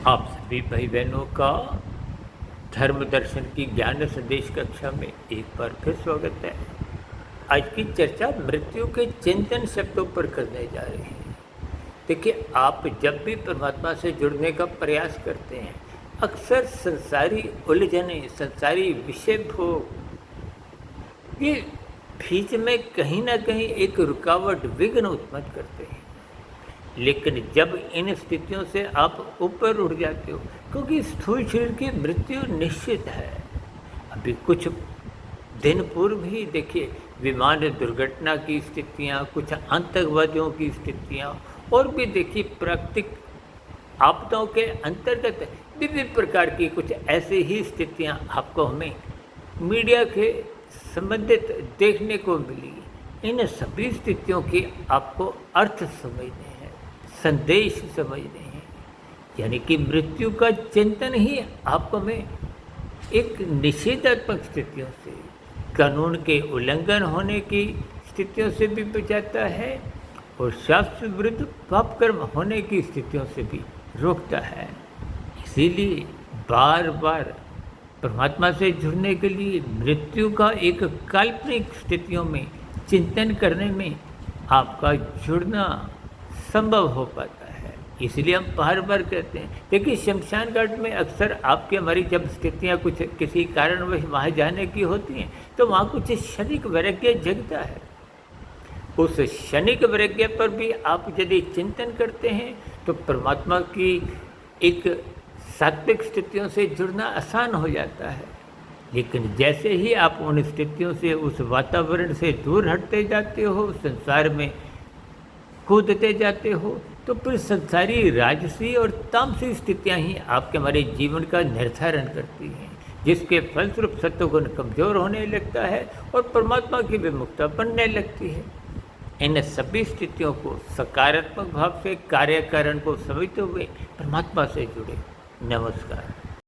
आप सभी भाई बहनों का धर्म दर्शन की ज्ञान संदेश कक्षा में एक बार फिर स्वागत है। आज की चर्चा मृत्यु के चिंतन शब्दों पर करने जा रहे हैं। देखिए, आप जब भी परमात्मा से जुड़ने का प्रयास करते हैं, अक्सर संसारी उलझने, संसारी विषय भोग, ये बीच में कहीं ना कहीं एक रुकावट, विघ्न उत्पन्न करते हैं। लेकिन जब इन स्थितियों से आप ऊपर उठ जाते हो, क्योंकि स्थूल शरीर की मृत्यु निश्चित है। अभी कुछ दिन पूर्व ही देखिए, विमान दुर्घटना की स्थितियां, कुछ आतंकवादियों की स्थितियां, और भी देखिए प्राकृतिक आपदाओं के अंतर्गत विभिन्न प्रकार की कुछ ऐसी ही स्थितियां आपको हमें मीडिया के संबंधित देखने को मिली। इन सभी स्थितियों की आपको अर्थ समझने हैं, संदेश समझने हैं, यानी कि मृत्यु का चिंतन ही आपको में एक निषेधात्मक स्थितियों से, कानून के उल्लंघन होने की स्थितियों से भी बचाता है और शास्त्र विरुद्ध पाप कर्म होने की स्थितियों से भी रोकता है। इसीलिए बार बार परमात्मा से जुड़ने के लिए मृत्यु का एक काल्पनिक स्थितियों में चिंतन करने में आपका जुड़ना संभव हो पाता है। इसलिए हम बार बार कहते हैं, देखिए शमशान घाट में अक्सर आपकी हमारी जब स्थितियाँ कुछ किसी कारणवश वहाँ जाने की होती हैं, तो वहाँ कुछ क्षणिक वैराग्य जगता है। उस क्षणिक वैराग्य पर भी आप यदि चिंतन करते हैं तो परमात्मा की एक सात्विक स्थितियों से जुड़ना आसान हो जाता है। लेकिन जैसे ही आप उन स्थितियों से, उस वातावरण से दूर हटते जाते हो, संसार में कूदते जाते हो, तो फिर संसारी राजसी और तामसी स्थितियां ही आपके हमारे जीवन का निर्धारण करती हैं, जिसके फलस्वरूप सत्वगुण कमजोर होने लगता है और परमात्मा की विमुखता बनने लगती है। इन सभी स्थितियों को सकारात्मक भाव से कार्य कारण को समझते हुए परमात्मा से जुड़े। नमस्कार।